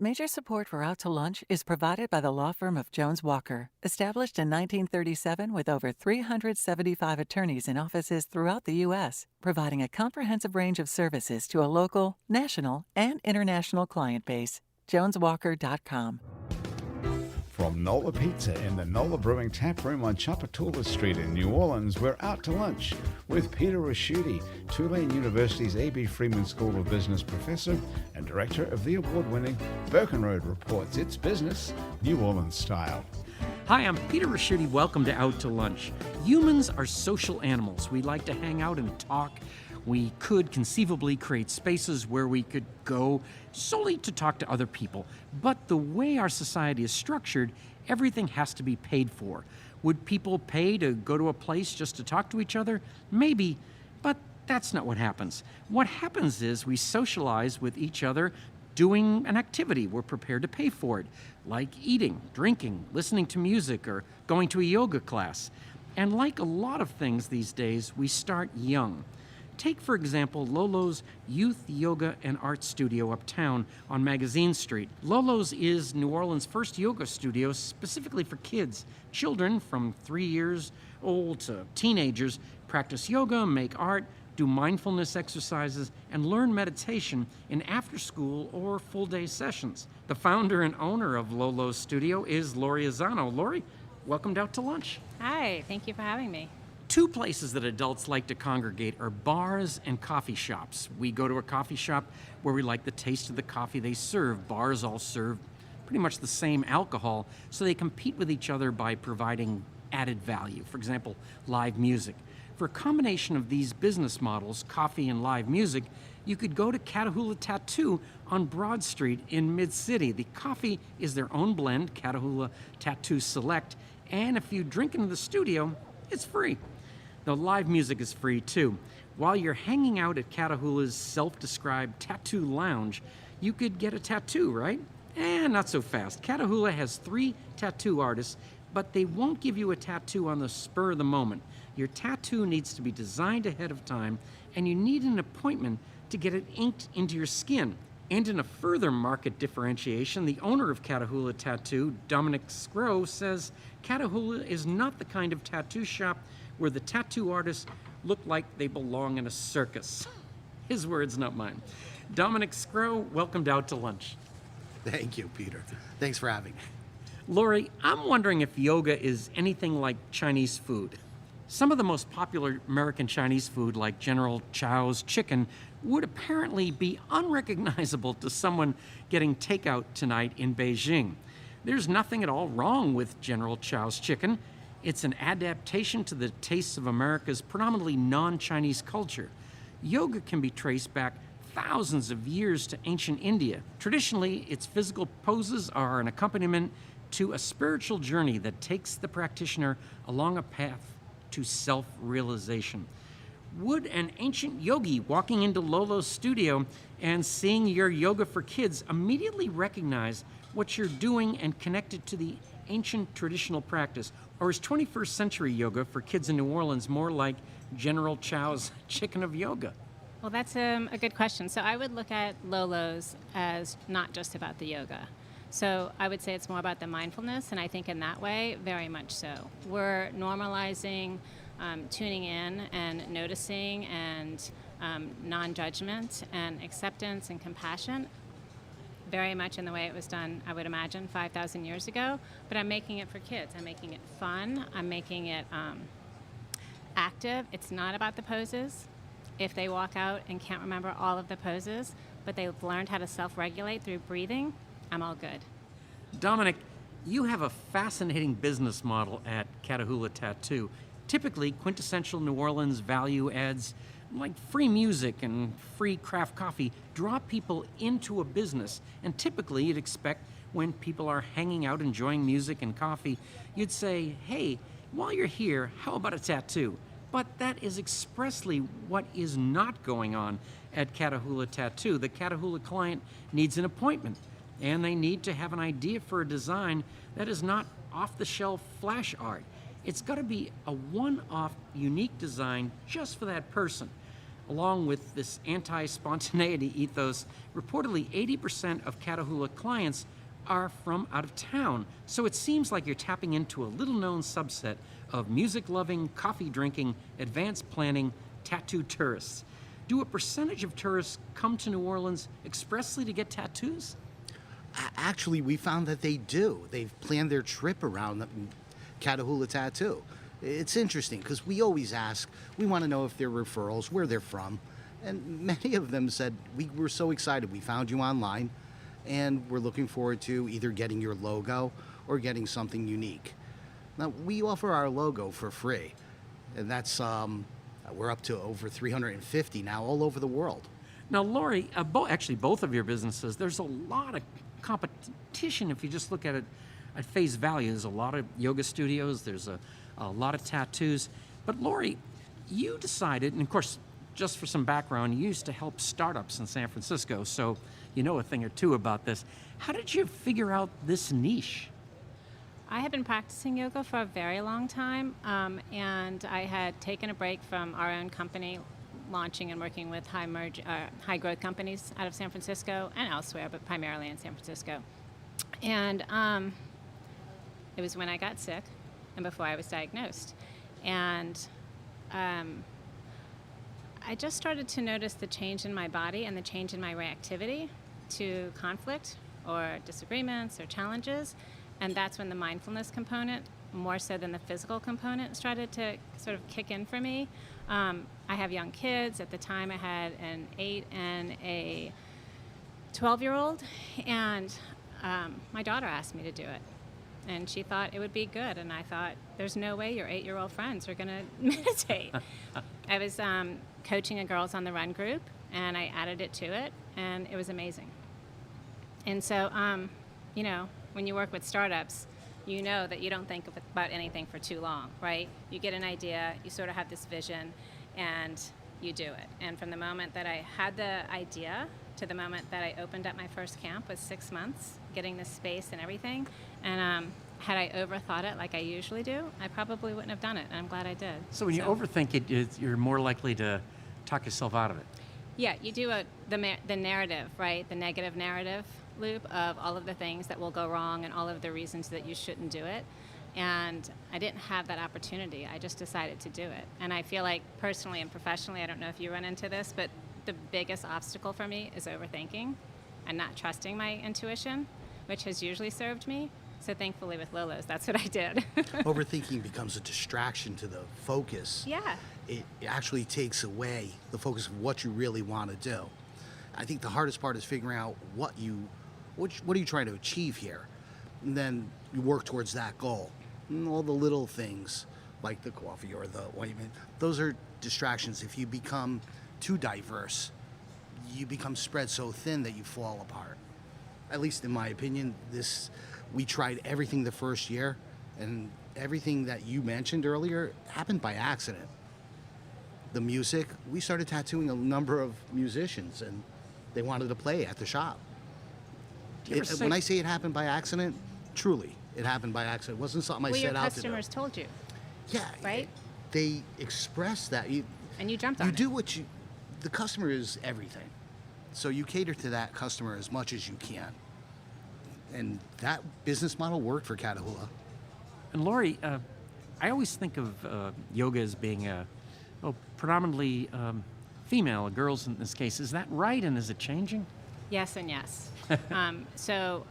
Major support for Out to Lunch is provided by the law firm of Jones Walker, established in 1937 with over 375 attorneys in offices throughout the U.S., providing a comprehensive range of services to a local, national, and international client base. JonesWalker.com. From Nola Pizza in the Nola Brewing Tap Room on Chapatula Street in New Orleans, we're out to lunch with Peter Raschuti, Tulane University's A.B. Freeman School of Business professor and director of the award-winning Birkenroad Reports. It's business, New Orleans style. Hi, I'm Peter Raschuti. Welcome to Out to Lunch. Humans are social animals. We like to hang out and talk. We could conceivably create spaces where we could go solely to talk to other people. But the way our society is structured, everything has to be paid for. Would people pay to go to a place just to talk to each other? Maybe, but that's not what happens. What happens is we socialize with each other doing an activity we're prepared to pay for it, like eating, drinking, listening to music, or going to a yoga class. And like a lot of things these days, we start young. Take, for example, Lolo's Youth Yoga and Art Studio uptown on Magazine Street. Lolo's is New Orleans' first yoga studio specifically for kids. Children from 3 years old to teenagers practice yoga, make art, do mindfulness exercises, and learn meditation in after-school or full-day sessions. The founder and owner of Lolo's studio is Laurie Azzano. Laurie, welcome Out to Lunch. Hi, thank you for having me. Two places that adults like to congregate are bars and coffee shops. We go to a coffee shop where we like the taste of the coffee they serve. Bars all serve pretty much the same alcohol, so they compete with each other by providing added value. For example, live music. For a combination of these business models, coffee and live music, you could go to Catahoula Tattoo on Broad Street in Mid-City. The coffee is their own blend, Catahoula Tattoo Select, and if you drink in the studio, it's free. The live music is free too. While you're hanging out at Catahoula's self-described tattoo lounge, you could get a tattoo, right? Not so fast. Catahoula has 3 tattoo artists, but they won't give you a tattoo on the spur of the moment. Your tattoo needs to be designed ahead of time, and you need an appointment to get it inked into your skin. And in a further market differentiation, the owner of Catahoula Tattoo, Dominic Scrow, says Catahoula is not the kind of tattoo shop where the tattoo artists look like they belong in a circus. His words, not mine. Dominic Scrow, welcomed Out to Lunch. Thank you, Peter. Thanks for having me. Laurie, I'm wondering if yoga is anything like Chinese food. Some of the most popular American Chinese food, like General Chow's chicken, would apparently be unrecognizable to someone getting takeout tonight in Beijing. There's nothing at all wrong with General Chow's chicken. It's an adaptation to the tastes of America's predominantly non-Chinese culture. Yoga can be traced back thousands of years to ancient India. Traditionally, its physical poses are an accompaniment to a spiritual journey that takes the practitioner along a path to self-realization. Would an ancient yogi walking into Lolo's studio and seeing your yoga for kids immediately recognize what you're doing and connect it to the ancient traditional practice? Or is 21st century yoga for kids in New Orleans more like General Chow's chicken of yoga? Well, that's a good question. So I would look at Lolo's as not just about the yoga. So I would say it's more about the mindfulness, and I think in that way, very much so. We're normalizing tuning in and noticing and non-judgment and acceptance and compassion, very much in the way it was done, I would imagine, 5,000 years ago. But I'm making it for kids. I'm making it fun. I'm making it active. It's not about the poses. If they walk out and can't remember all of the poses, but they've learned how to self-regulate through breathing, I'm all good. Dominic, you have a fascinating business model at Catahoula Tattoo. Typically, quintessential New Orleans value adds like free music and free craft coffee draw people into a business. And typically, you'd expect when people are hanging out enjoying music and coffee, you'd say, hey, while you're here, how about a tattoo? But that is expressly what is not going on at Catahoula Tattoo. The Catahoula client needs an appointment, and they need to have an idea for a design that is not off-the-shelf flash art. It's got to be a one-off, unique design just for that person. along with this anti-spontaneity ethos, reportedly 80% of Catahoula clients are from out of town. So it seems like you're tapping into a little-known subset of music-loving, coffee-drinking, advanced planning, tattoo tourists. Do a percentage of tourists come to New Orleans expressly to get tattoos? Actually, we found that they do. They've planned their trip around the Catahoula Tattoo. It's interesting because we always ask, we want to know if they're referrals, where they're from. And many of them said, we were so excited. We found you online and we're looking forward to either getting your logo or getting something unique. Now, we offer our logo for free. And that's, we're up to over 350 now all over the world. Now, Laurie, actually both of your businesses, there's a lot of competition if you just look at it at face value. There's a lot of yoga studios, there's a lot of tattoos. But Laurie, you decided, and of course, just for some background, you used to help startups in San Francisco, so you know a thing or two about this. How did you figure out this niche? I had been practicing yoga for a very long time, and I had taken a break from our own company, launching and working with high growth companies out of San Francisco and elsewhere, but primarily in San Francisco. And it was when I got sick and before I was diagnosed. And I just started to notice the change in my body and the change in my reactivity to conflict or disagreements or challenges. And that's when the mindfulness component, more so than the physical component, started to sort of kick in for me. I have young kids. At the time, I had an 8 and a 12-year-old, and my daughter asked me to do it. And she thought it would be good, and I thought, there's no way your 8-year-old friends are going to meditate. I was coaching a Girls on the Run group, and I added it to it, and it was amazing. And so, you know, when you work with startups, you know that you don't think about anything for too long, right? You get an idea, you sort of have this vision, and you do it. And from the moment that I had the idea to the moment that I opened up my first camp was 6 months, getting the space and everything. And had I overthought it like I usually do, I probably wouldn't have done it, and I'm glad I did. So when you overthink it, you're more likely to talk yourself out of it. Yeah, you do the narrative, right? The negative narrative loop of all of the things that will go wrong and all of the reasons that you shouldn't do it. And I didn't have that opportunity. I just decided to do it. And I feel like personally and professionally, I don't know if you run into this, but the biggest obstacle for me is overthinking and not trusting my intuition, which has usually served me. So thankfully with Lolo's, that's what I did. Overthinking becomes a distraction to the focus. Yeah. It actually takes away the focus of what you really want to do. I think the hardest part is figuring out what are you trying to achieve here? And then you work towards that goal. And all the little things, like the coffee or the ointment, those are distractions. If you become too diverse, you become spread so thin that you fall apart. At least in my opinion, we tried everything the first year, and everything that you mentioned earlier happened by accident. The music, we started tattooing a number of musicians, and they wanted to play at the shop. When I say it happened by accident, truly, it happened by accident. It wasn't something I set out to do. Your customers told you. Yeah. Right? They express that. And you jumped on it. You do the customer is everything. So you cater to that customer as much as you can. And that business model worked for Catahoula. And Laurie, I always think of yoga as being predominantly female, girls in this case. Is that right, and is it changing? Yes and yes. So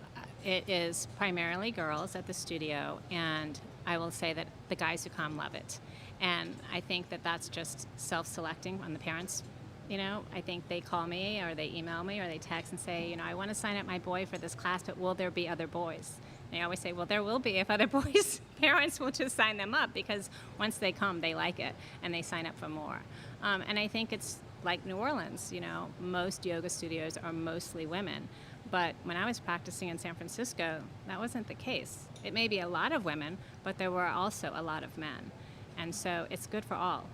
it is primarily girls at the studio, and I will say that the guys who come love it. And I think that that's just self-selecting on the parents. You know, I think they call me or they email me or they text and say, you know, I want to sign up my boy for this class, but will there be other boys? And I always say, well, there will be if other boys' parents will just sign them up, because once they come, they like it and they sign up for more. And I think it's like New Orleans, you know, most yoga studios are mostly women. But when I was practicing in San Francisco, that wasn't the case. It may be a lot of women, but there were also a lot of men. And so it's good for all.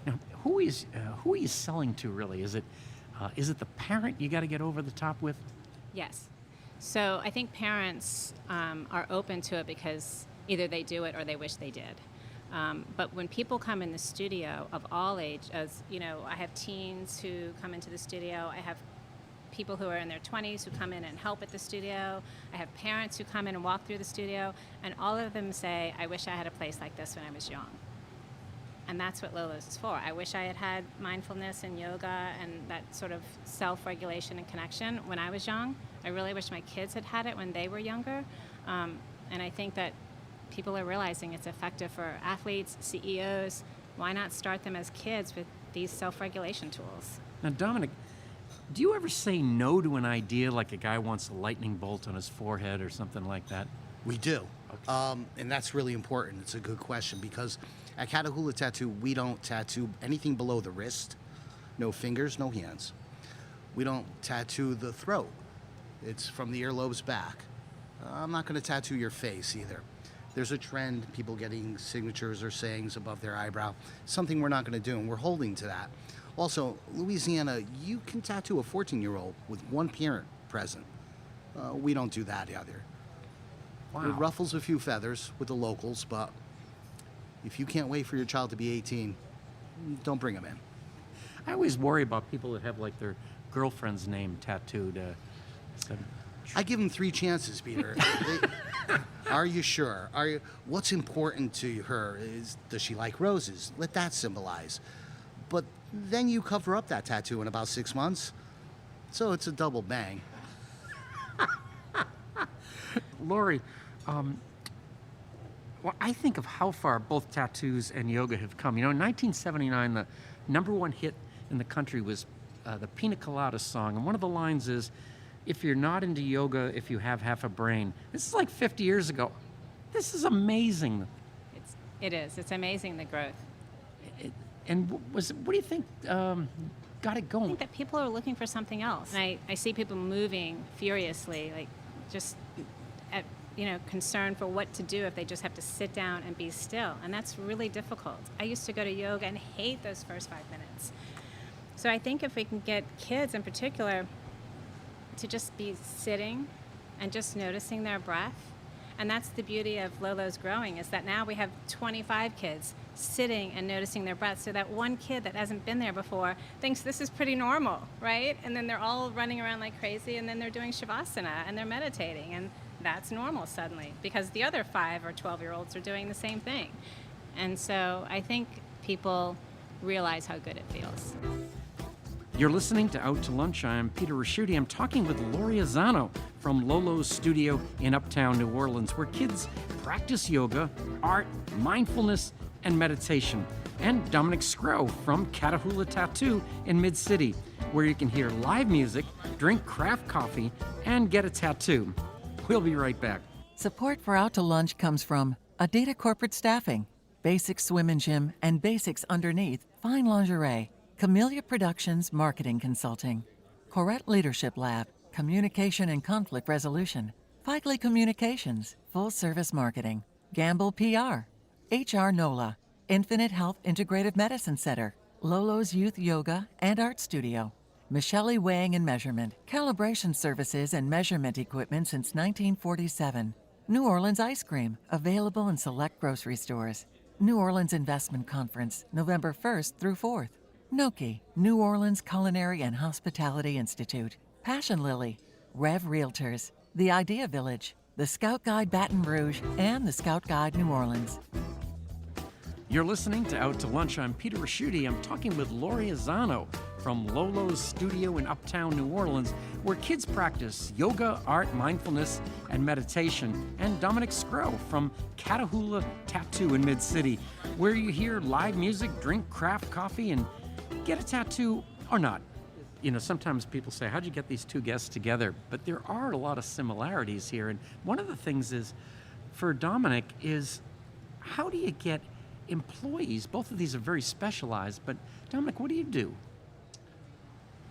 Now, who are you selling to, really? Is it the parent you got to get over the top with? Yes. So I think parents are open to it because either they do it or they wish they did. But when people come in the studio of all age, as you know, I have teens who come into the studio. I have people who are in their 20s who come in and help at the studio. I have parents who come in and walk through the studio, and all of them say, I wish I had a place like this when I was young. And that's what Lolo's is for. I wish I had had mindfulness and yoga and that sort of self-regulation and connection when I was young. I really wish my kids had had it when they were younger. And I think that people are realizing it's effective for athletes, CEOs. Why not start them as kids with these self-regulation tools? Now, Dominic, do you ever say no to an idea like a guy wants a lightning bolt on his forehead or something like that? We do. And that's really important. It's a good question because at Catahoula Tattoo, we don't tattoo anything below the wrist. No fingers, no hands. We don't tattoo the throat. It's from the earlobes back. I'm not going to tattoo your face either. There's a trend, people getting signatures or sayings above their eyebrow. Something we're not going to do, and we're holding to that. Also, Louisiana, you can tattoo a 14-year-old with one parent present. We don't do that either. Wow. It ruffles a few feathers with the locals, but if you can't wait for your child to be 18, don't bring them in. I always worry about people that have like their girlfriend's name tattooed. I give them 3 chances, Peter. Are you sure? What's important to her is, does she like roses? Let that symbolize. But then you cover up that tattoo in about 6 months. So it's a double bang. Laurie, well, I think of how far both tattoos and yoga have come. You know, in 1979, the #1 hit in the country was the Pina Colada song. And one of the lines is, if you're not into yoga, if you have half a brain. This is like 50 years ago. This is amazing. It is. It's amazing, the growth. What do you think got it I going? think that people are looking for something else. And I see people moving furiously, like just concerned for what to do if they just have to sit down and be still. And that's really difficult. I used to go to yoga and hate those first 5 minutes. So I think if we can get kids in particular to just be sitting and just noticing their breath. And that's the beauty of Lolo's growing, is that now we have 25 kids sitting and noticing their breath. So that one kid that hasn't been there before thinks this is pretty normal, right? And then they're all running around like crazy, and then they're doing Shavasana and they're meditating, and that's normal suddenly because the other 5 or 12-year-olds are doing the same thing. And so I think people realize how good it feels. You're listening to Out to Lunch. I'm Peter Raschuti. I'm talking with Laurie Azzano from Lolo's studio in Uptown New Orleans, where kids practice yoga, art, mindfulness, and meditation. And Dominic Scrow from Catahoula Tattoo in Mid-City, where you can hear live music, drink craft coffee, and get a tattoo. We'll be right back. Support for Out to Lunch comes from Adita Corporate Staffing, Basics Swim and Gym, and Basics Underneath, Fine Lingerie, Camellia Productions Marketing Consulting, Corette Leadership Lab, Communication and Conflict Resolution, Fikely Communications, Full Service Marketing, Gamble PR, HR NOLA, Infinite Health Integrative Medicine Center, Lolo's Youth Yoga and Art Studio, Michele Weighing and Measurement, Calibration Services and Measurement Equipment since 1947, New Orleans Ice Cream, available in select grocery stores, New Orleans Investment Conference, November 1st through 4th, Noki, New Orleans Culinary and Hospitality Institute, Passion Lily, Rev Realtors, The Idea Village, the Scout Guide Baton Rouge, and the Scout Guide New Orleans. You're listening to Out to Lunch. I'm Peter Raschuti. I'm talking with Laurie Azzano from Lolo's studio in Uptown New Orleans, where kids practice yoga, art, mindfulness, and meditation. And Dominic Scrow from Catahoula Tattoo in Mid-City, where you hear live music, drink craft coffee, and get a tattoo or not. You know, sometimes people say, how'd you get these two guests together? But there are a lot of similarities here. And one of the things is, for Dominic, is how do you get employees? Both of these are very specialized, but Dominic, what do you do?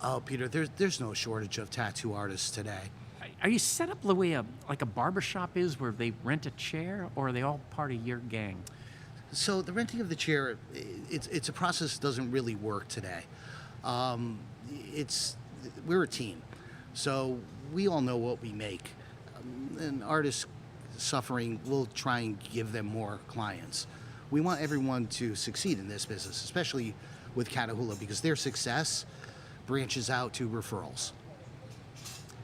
Oh, Peter, there's no shortage of tattoo artists today. Are you set up the way a barbershop is, where they rent a chair, or are they all part of your gang? So the renting of the chair, it's a process that doesn't really work today. We're a team, so we all know what we make. And artists suffering, we'll try and give them more clients. We want everyone to succeed in this business, especially with Catahoula, because their success branches out to referrals.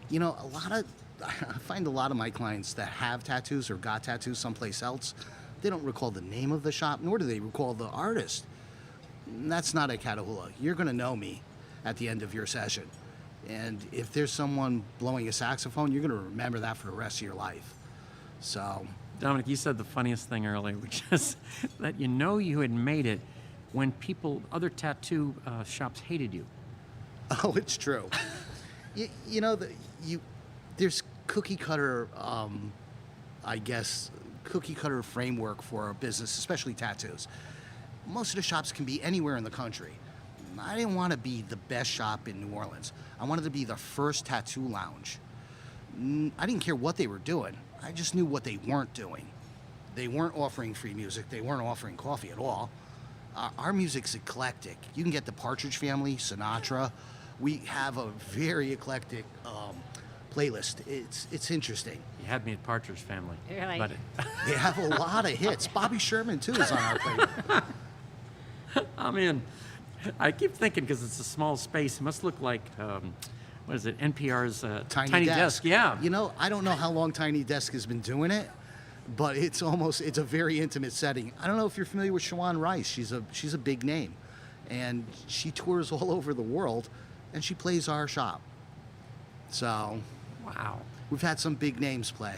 You know, I find a lot of my clients that have tattoos or got tattoos someplace else, they don't recall the name of the shop, nor do they recall the artist. That's not at Catahoula. You're going to know me at the end of your session. And if there's someone blowing a saxophone, you're going to remember that for the rest of your life. So, Dominic, you said the funniest thing earlier, which is that you had made it when other tattoo shops hated you. oh, it's true. you know, there's cookie cutter, cookie cutter framework for a business, especially tattoos. Most of the shops can be anywhere in the country. I didn't want to be the best shop in New Orleans. I wanted to be the first tattoo lounge. I didn't care what they were doing. I just knew what they weren't doing. They weren't offering free music. They weren't offering coffee at all. Our music's eclectic. You can get the Partridge Family, Sinatra. We have a very eclectic playlist. It's interesting. You had me at Partridge Family. Really? But They have a lot of hits. Bobby Sherman, too, is on our playlist. I'm in. I keep thinking, because it's a small space, it must look like, what is it, NPR's Tiny Desk. Yeah. You know, I don't know how long Tiny Desk has been doing it, but it's a very intimate setting. I don't know if you're familiar with Shawan Rice. She's a big name, and she tours all over the world, and she plays our shop. So, Wow. we've had some big names play.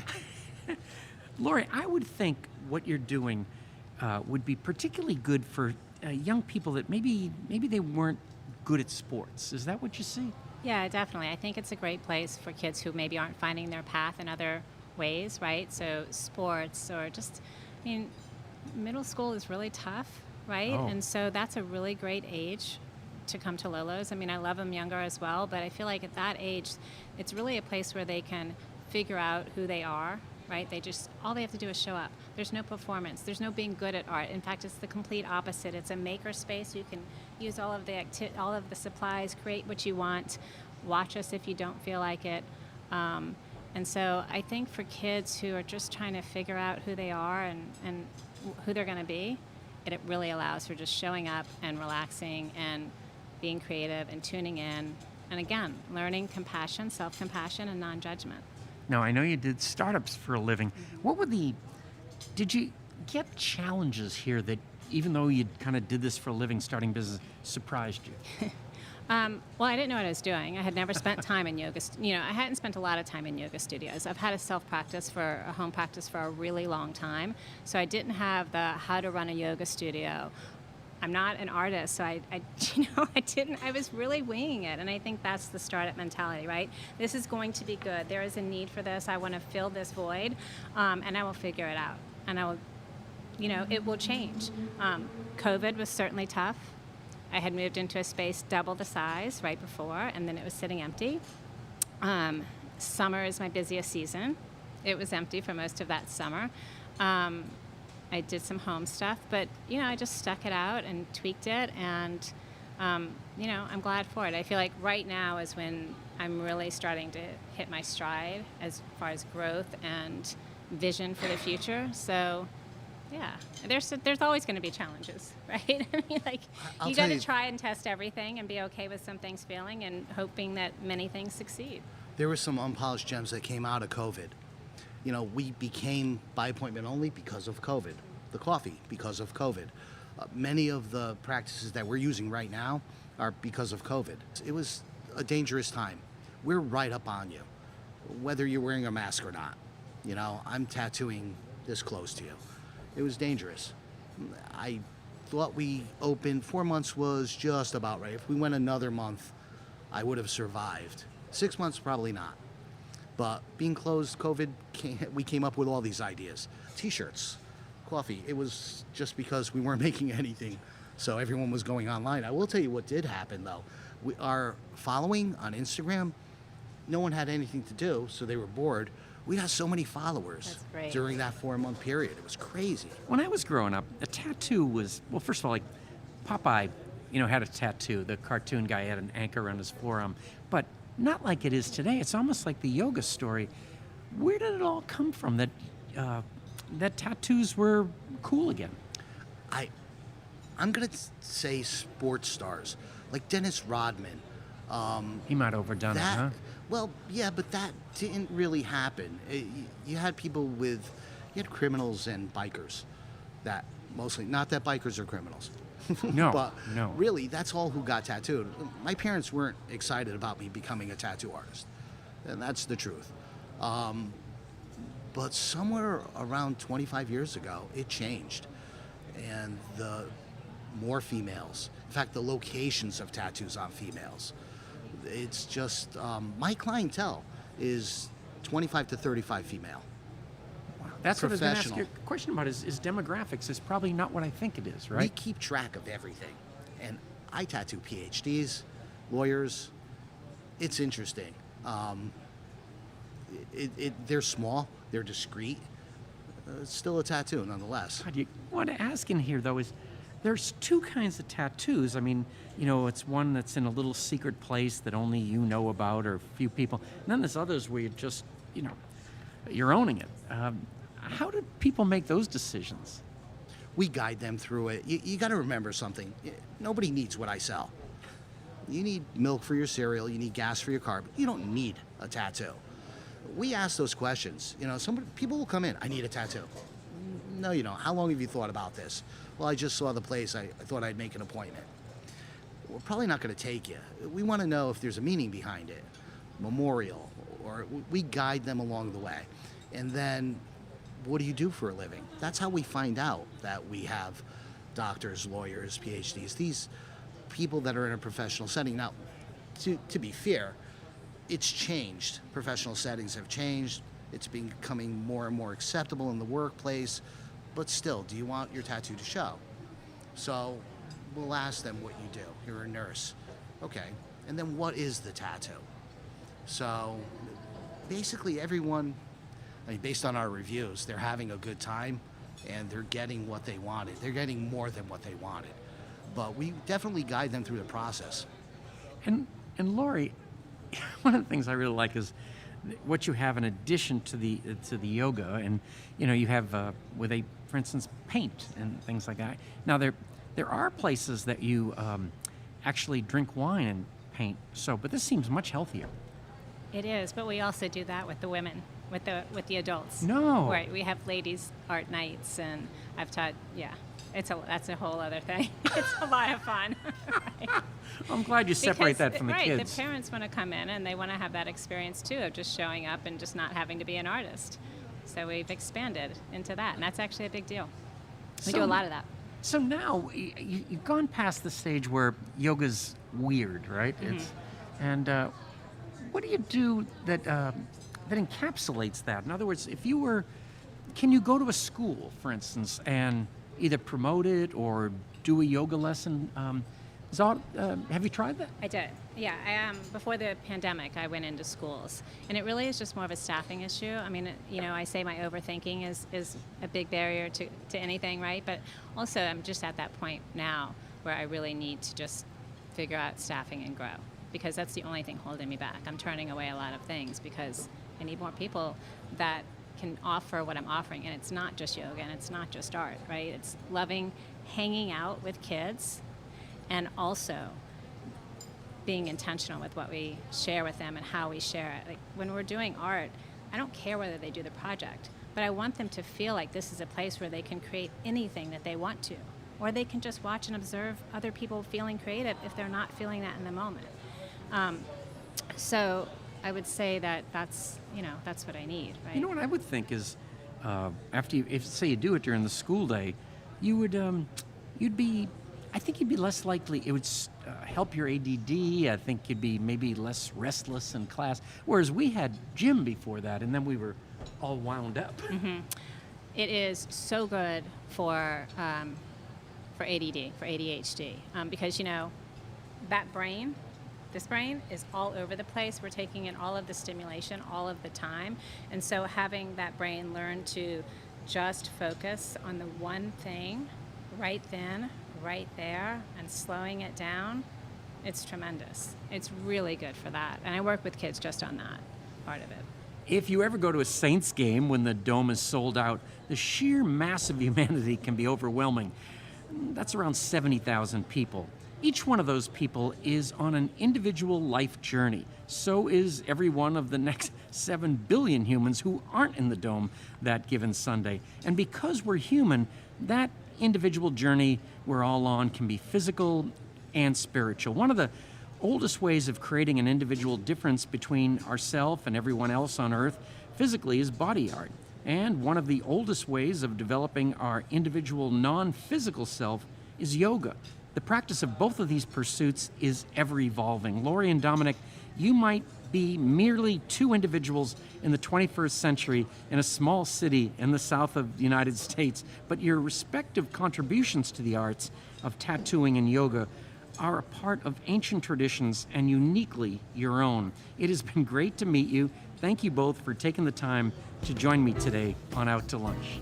Laurie, I would think what you're doing would be particularly good for young people that maybe they weren't good at sports. Is that what you see? Yeah, definitely. I think it's a great place for kids who maybe aren't finding their path in other ways, right? So sports or just, middle school is really tough, right? Oh. And so that's a really great age to come to Lolo's. I love them younger as well, but I feel like at that age, it's really a place where they can figure out who they are, right? All they have to do is show up. There's no performance. There's no being good at art. In fact, it's the complete opposite. It's a maker space. You can use all of the supplies, create what you want, watch us if you don't feel like it. And so I think for kids who are just trying to figure out who they are and who they're going to be, it really allows for just showing up and relaxing and being creative and tuning in. And again, learning compassion, self-compassion, and non-judgment. Now, I know you did startups for a living. Did you get challenges here that, even though you kind of did this for a living, starting business, surprised you? Well, I didn't know what I was doing. I had never spent time in yoga. I hadn't spent a lot of time in yoga studios. I've had a home practice for a really long time. So I didn't have the how to run a yoga studio. I'm not an artist, so I was really winging it. And I think that's the startup mentality, right? This is going to be good. There is a need for this. I want to fill this void, and I will figure it out. And I will, it will change. COVID was certainly tough. I had moved into a space double the size right before, and then it was sitting empty. Summer is my busiest season. It was empty for most of that summer. I did some home stuff, but, I just stuck it out and tweaked it, and, I'm glad for it. I feel like right now is when I'm really starting to hit my stride as far as growth and vision for the future. So, yeah, there's always going to be challenges, right? I'll you tell got to you- try and test everything and be okay with some things failing and hoping that many things succeed. There were some unpolished gems that came out of COVID. We became by appointment only because of COVID. The coffee, because of COVID. Many of the practices that we're using right now are because of COVID. It was a dangerous time. We're right up on you, whether you're wearing a mask or not. I'm tattooing this close to you. It was dangerous. I thought we opened, 4 months was just about right. If we went another month, I would have survived. 6 months, probably not. But being closed, COVID, we came up with all these ideas. T-shirts, coffee. It was just because we weren't making anything, so everyone was going online. I will tell you what did happen, though. Our following on Instagram, no one had anything to do, so they were bored. We got so many followers That's great. during that 4-month period. It was crazy. When I was growing up, a tattoo was, well, first of all, like Popeye, had a tattoo. The cartoon guy had an anchor around his forearm, but not like it is today. It's almost like the yoga story. Where did it all come from that tattoos were cool again? I'm gonna say sports stars like Dennis Rodman. He might have overdone it, huh? Well, yeah, but that didn't really happen. You had you had criminals and bikers. That mostly, not that bikers are criminals. No, But no. really, that's all who got tattooed. My parents weren't excited about me becoming a tattoo artist, and that's the truth. But somewhere around 25 years ago, it changed, and more females. In fact, the locations of tattoos on females. It's just my clientele is 25 to 35 female. That's what I was going to ask you Professional. a question about is demographics is probably not what I think it is, We right? keep track of everything, and I tattoo PhDs, lawyers. It's interesting. They're small, they're discreet. It's still a tattoo, nonetheless. God, you want to ask in here, though, is there's two kinds of tattoos. I mean, it's one that's in a little secret place that only you know about or a few people. And then there's others where you just, you're owning it. How do people make those decisions? We guide them through it. You got to remember something. Nobody needs what I sell. You need milk for your cereal. You need gas for your car. But you don't need a tattoo. We ask those questions. People will come in. I need a tattoo. No, you don't. How long have you thought about this? Well, I just saw the place. I thought I'd make an appointment. We're probably not going to take you. We want to know if there's a meaning behind it, memorial, or we guide them along the way. And then, what do you do for a living? That's how we find out that we have doctors, lawyers, PhDs, these people that are in a professional setting. Now, to be fair, it's changed. Professional settings have changed. It's becoming more and more acceptable in the workplace. But still, do you want your tattoo to show? So we'll ask them what you do. You're a nurse. Okay. And then what is the tattoo? So basically everyone, based on our reviews, they're having a good time and they're getting what they wanted. They're getting more than what they wanted. But we definitely guide them through the process. And Laurie, one of the things I really like is what you have in addition to the yoga, and you have where they, for instance, paint and things like that. Now there are places that you actually drink wine and paint. But this seems much healthier. It is, but we also do that with the women, with the adults. No. Right. We have ladies' art nights, and I've taught. Yeah, that's a whole other thing. It's a lot of fun. Right. I'm glad you separate Because, that from the right, kids. the parents want to come in and they want to have that experience too of just showing up and just not having to be an artist. So we've expanded into that, and that's actually a big deal. We do a lot of that. So now you've gone past the stage where yoga's weird, right? Mm-hmm. And what do you do that encapsulates that? In other words, can you go to a school, for instance, and either promote it or do a yoga lesson? Have you tried that? I did. Yeah. Before the pandemic, I went into schools, and it really is just more of a staffing issue. I mean, I say my overthinking is a big barrier to anything, right? But also, I'm just at that point now where I really need to just figure out staffing and grow, because that's the only thing holding me back. I'm turning away a lot of things because I need more people that can offer what I'm offering, and it's not just yoga and it's not just art, right? It's loving hanging out with kids, and also being intentional with what we share with them and how we share it. Like when we're doing art, I don't care whether they do the project, but I want them to feel like this is a place where they can create anything that they want to, or they can just watch and observe other people feeling creative if they're not feeling that in the moment. So I would say that's what I need, right? You know what I would think is, if say you do it during the school day, I think you'd be less likely. It would help your ADD. I think you'd be maybe less restless in class. Whereas we had gym before that, and then we were all wound up. Mm-hmm. It is so good for ADD, for ADHD, because that brain. This brain is all over the place. We're taking in all of the stimulation all of the time. And so having that brain learn to just focus on the one thing right then, right there, and slowing it down, it's tremendous. It's really good for that. And I work with kids just on that part of it. If you ever go to a Saints game when the dome is sold out, the sheer mass of humanity can be overwhelming. That's around 70,000 people. Each one of those people is on an individual life journey. So is every one of the next 7 billion humans who aren't in the dome that given Sunday. And because we're human, that individual journey we're all on can be physical and spiritual. One of the oldest ways of creating an individual difference between ourselves and everyone else on earth physically is body art. And one of the oldest ways of developing our individual non-physical self is yoga. The practice of both of these pursuits is ever evolving. Laurie and Dominic, you might be merely two individuals in the 21st century in a small city in the south of the United States, but your respective contributions to the arts of tattooing and yoga are a part of ancient traditions and uniquely your own. It has been great to meet you. Thank you both for taking the time to join me today on Out to Lunch.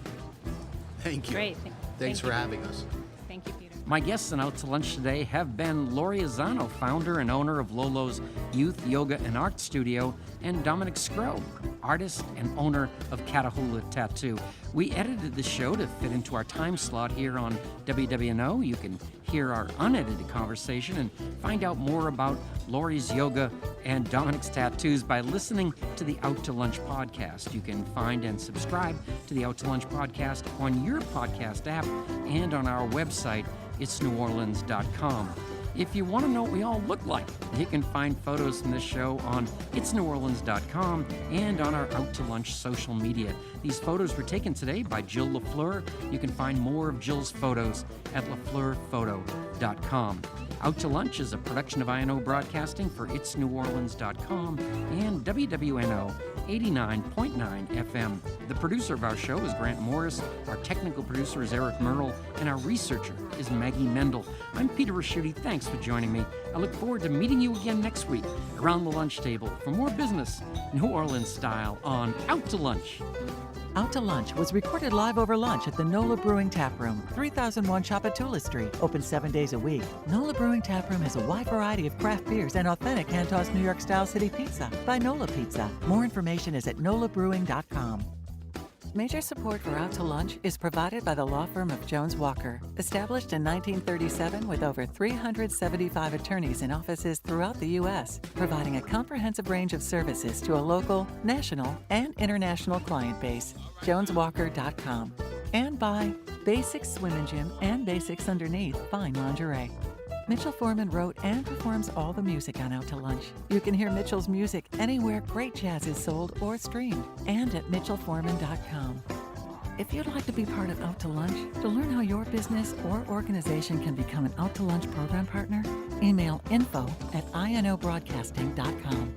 Thank you. Great. Thanks for having us. Thank you, Peter. My guests on Out to Lunch today have been Laurie Azzano, founder and owner of Lolo's Youth Yoga and Art Studio, and Dominic Scrow, artist and owner of Catahoula Tattoo. We edited the show to fit into our time slot here on WWNO. You can hear our unedited conversation and find out more about Laurie's yoga and Dominic's tattoos by listening to the Out to Lunch podcast. You can find and subscribe to the Out to Lunch podcast on your podcast app and on our website, itsneworleans.com. If you want to know what we all look like, you can find photos from this show on itsneworleans.com and on our Out to Lunch social media. These photos were taken today by Jill LaFleur. You can find more of Jill's photos at lafleurphoto.com. Out to Lunch is a production of INO Broadcasting for itsneworleans.com and WWNO 89.9 FM. The producer of our show is Grant Morris, our technical producer is Eric Merle, and our researcher is Maggie Mendel. I'm Peter Raschuti. Thanks for joining me. I look forward to meeting you again next week around the lunch table for more business, New Orleans style, on Out to Lunch. Out to Lunch was recorded live over lunch at the NOLA Brewing Tap Room, 3001 Chapatula Street, open 7 days a week. NOLA Brewing Tap Room has a wide variety of craft beers and authentic hand-tossed New York style city pizza by NOLA Pizza. More information is at nolabrewing.com. Major support for Out to Lunch is provided by the law firm of Jones Walker, established in 1937 with over 375 attorneys in offices throughout the U.S., providing a comprehensive range of services to a local, national, and international client base. JonesWalker.com. And by Basics Swim and Gym and Basics Underneath Fine Lingerie. Mitchell Foreman wrote and performs all the music on Out to Lunch. You can hear Mitchell's music anywhere great jazz is sold or streamed, and at mitchellforeman.com. If you'd like to be part of Out to Lunch, to learn how your business or organization can become an Out to Lunch program partner, email info@inobroadcasting.com.